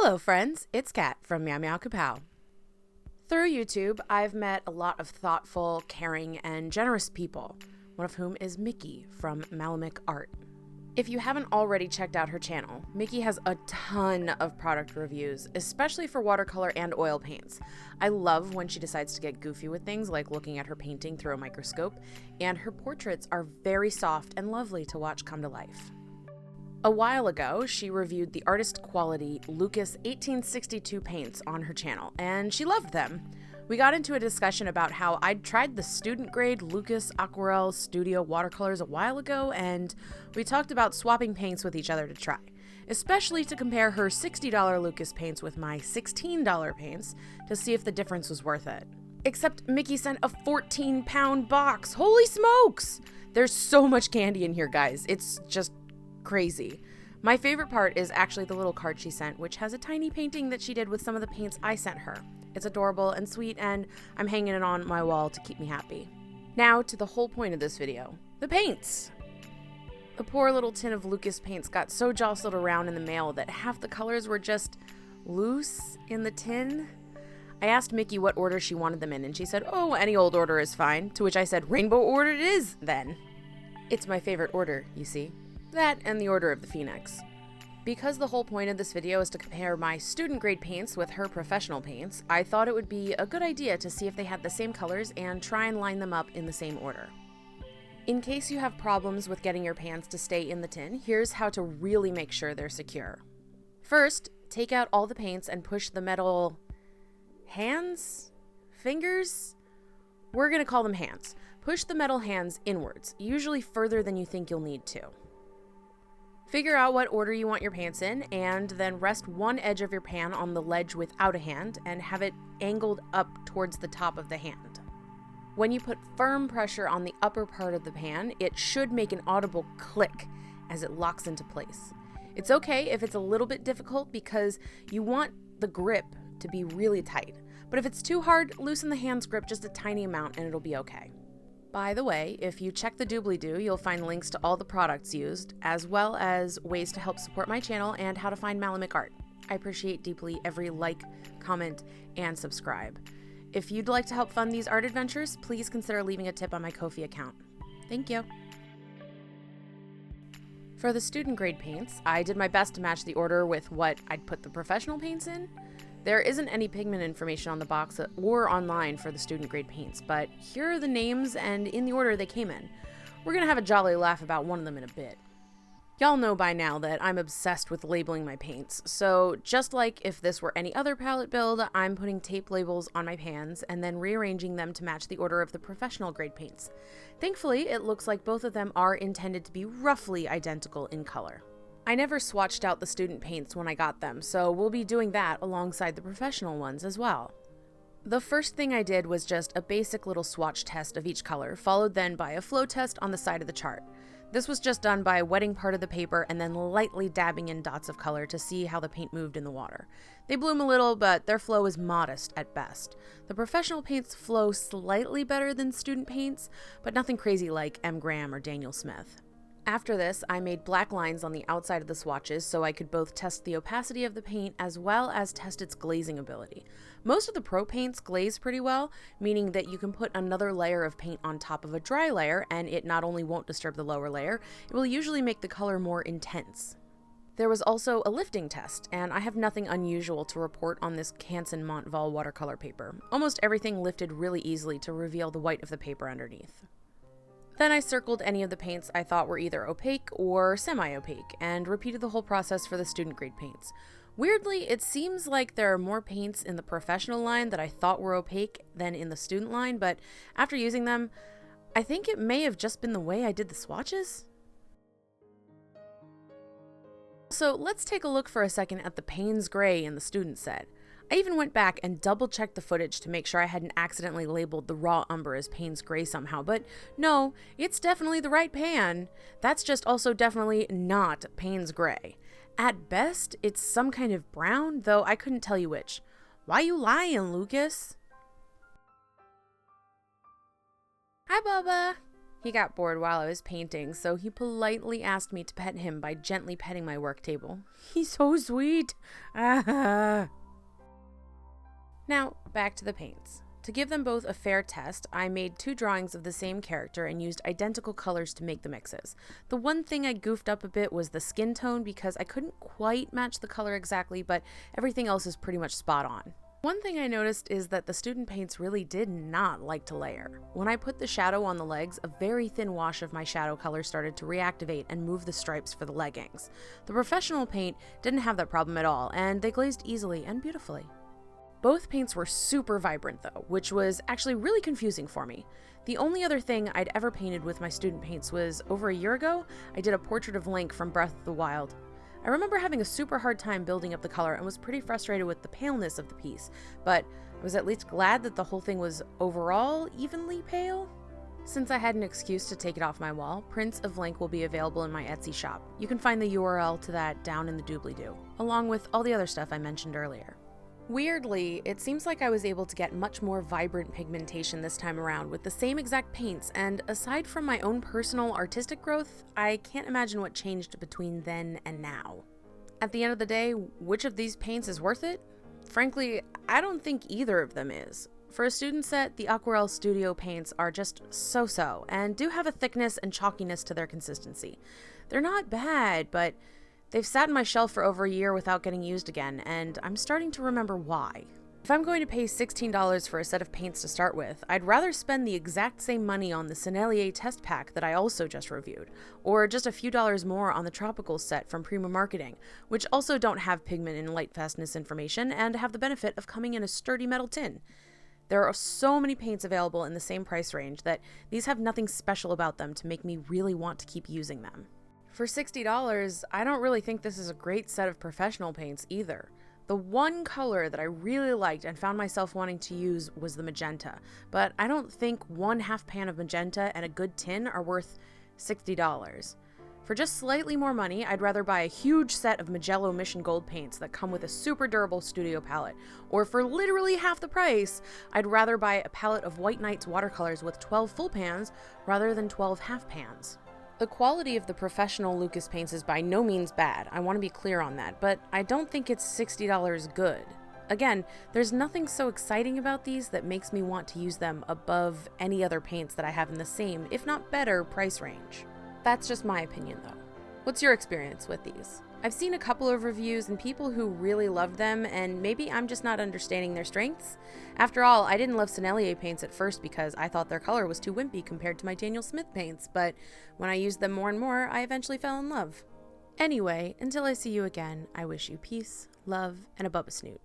Hello friends, it's Kat from Meow Kapow. Through YouTube, I've met a lot of thoughtful, caring, and generous people, one of whom is Mikki from Malamic Art. If you haven't already checked out her channel, Mikki has a ton of product reviews, especially for watercolor and oil paints. I love when she decides to get goofy with things like looking at her painting through a microscope, and her portraits are very soft and lovely to watch come to life. A while ago, she reviewed the artist quality Lukas 1862 paints on her channel, and she loved them. We got into a discussion about how I'd tried the student grade Lukas Aquarelle Studio watercolors a while ago, and we talked about swapping paints with each other to try, especially to compare her $60 Lukas paints with my $16 paints to see if the difference was worth it. Except Mikki sent a 14-pound box. Holy smokes! There's so much candy in here, guys. It's just crazy. My favorite part is actually the little card she sent, which has a tiny painting that she did with some of the paints I sent her. It's adorable and sweet, and I'm hanging it on my wall to keep me happy. Now to the whole point of this video, the paints. The poor little tin of Lukas paints got so jostled around in the mail that half the colors were just loose in the tin. I asked Mikki what order she wanted them in, and she said, "Oh, any old order is fine," to which I said, "Rainbow order it is, then." It's my favorite order, you see. That and the Order of the Phoenix. Because the whole point of this video is to compare my student grade paints with her professional paints, I thought it would be a good idea to see if they had the same colors and try and line them up in the same order. In case you have problems with getting your pans to stay in the tin, here's how to really make sure they're secure. First, take out all the paints and push the metal hands? Fingers? We're gonna call them hands. Push the metal hands inwards, usually further than you think you'll need to. Figure out what order you want your paints in, and then rest one edge of your pan on the ledge without a hand and have it angled up towards the top of the hand. When you put firm pressure on the upper part of the pan, it should make an audible click as it locks into place. It's okay if it's a little bit difficult because you want the grip to be really tight. But if it's too hard, loosen the hand's grip just a tiny amount and it'll be okay. By the way, if you check the doobly-doo, you'll find links to all the products used, as well as ways to help support my channel and how to find Malamic Art. I appreciate deeply every like, comment, and subscribe. If you'd like to help fund these art adventures, please consider leaving a tip on my Ko-fi account. Thank you. For the student grade paints, I did my best to match the order with what I'd put the professional paints in. There isn't any pigment information on the box or online for the student grade paints, but here are the names and in the order they came in. We're gonna have a jolly laugh about one of them in a bit. Y'all know by now that I'm obsessed with labeling my paints, so just like if this were any other palette build, I'm putting tape labels on my pans and then rearranging them to match the order of the professional grade paints. Thankfully, it looks like both of them are intended to be roughly identical in color. I never swatched out the student paints when I got them, so we'll be doing that alongside the professional ones as well. The first thing I did was just a basic little swatch test of each color, followed then by a flow test on the side of the chart. This was just done by wetting part of the paper and then lightly dabbing in dots of color to see how the paint moved in the water. They bloom a little, but their flow is modest at best. The professional paints flow slightly better than student paints, but nothing crazy like M. Graham or Daniel Smith. After this, I made black lines on the outside of the swatches so I could both test the opacity of the paint as well as test its glazing ability. Most of the pro paints glaze pretty well, meaning that you can put another layer of paint on top of a dry layer and it not only won't disturb the lower layer, it will usually make the color more intense. There was also a lifting test, and I have nothing unusual to report on this Canson Montval watercolor paper. Almost everything lifted really easily to reveal the white of the paper underneath. Then I circled any of the paints I thought were either opaque or semi-opaque, and repeated the whole process for the student grade paints. Weirdly, it seems like there are more paints in the professional line that I thought were opaque than in the student line, but after using them, I think it may have just been the way I did the swatches. So let's take a look for a second at the Payne's Gray in the student set. I even went back and double-checked the footage to make sure I hadn't accidentally labeled the raw umber as Payne's Gray somehow, but no, it's definitely the right pan. That's just also definitely not Payne's Gray. At best, it's some kind of brown, though I couldn't tell you which. Why you lying, Lukas? Hi, Bubba. He got bored while I was painting, so he politely asked me to pet him by gently petting my work table. He's so sweet. Ah. Now, back to the paints. To give them both a fair test, I made 2 drawings of the same character and used identical colors to make the mixes. The one thing I goofed up a bit was the skin tone because I couldn't quite match the color exactly, but everything else is pretty much spot on. One thing I noticed is that the student paints really did not like to layer. When I put the shadow on the legs, a very thin wash of my shadow color started to reactivate and move the stripes for the leggings. The professional paint didn't have that problem at all, and they glazed easily and beautifully. Both paints were super vibrant though, which was actually really confusing for me. The only other thing I'd ever painted with my student paints was over a year ago, I did a portrait of Link from Breath of the Wild. I remember having a super hard time building up the color and was pretty frustrated with the paleness of the piece, but I was at least glad that the whole thing was overall evenly pale. Since I had an excuse to take it off my wall, prints of Link will be available in my Etsy shop. You can find the URL to that down in the doobly-doo, along with all the other stuff I mentioned earlier. Weirdly, it seems like I was able to get much more vibrant pigmentation this time around with the same exact paints, and aside from my own personal artistic growth, I can't imagine what changed between then and now. At the end of the day, which of these paints is worth it? Frankly, I don't think either of them is. For a student set, the Aquarelle Studio paints are just so-so, and do have a thickness and chalkiness to their consistency. They're not bad, but they've sat on my shelf for over a year without getting used again, and I'm starting to remember why. If I'm going to pay $16 for a set of paints to start with, I'd rather spend the exact same money on the Serenity test pack that I also just reviewed, or just a few dollars more on the Tropical set from Prima Marketing, which also don't have pigment and light fastness information and have the benefit of coming in a sturdy metal tin. There are so many paints available in the same price range that these have nothing special about them to make me really want to keep using them. For $60, I don't really think this is a great set of professional paints either. The one color that I really liked and found myself wanting to use was the magenta, but I don't think 1/2 pan of magenta and a good tin are worth $60. For just slightly more money, I'd rather buy a huge set of Mijello Mission Gold paints that come with a super durable studio palette, or for literally half the price, I'd rather buy a palette of White Nights watercolors with 12 full pans rather than 12 half pans. The quality of the professional Lukas paints is by no means bad, I want to be clear on that, but I don't think it's $60 good. Again, there's nothing so exciting about these that makes me want to use them above any other paints that I have in the same, if not better, price range. That's just my opinion though. What's your experience with these? I've seen a couple of reviews and people who really loved them, and maybe I'm just not understanding their strengths. After all, I didn't love Serenity paints at first because I thought their color was too wimpy compared to my Daniel Smith paints, but when I used them more and more, I eventually fell in love. Anyway, until I see you again, I wish you peace, love, and a Bubba Snoot.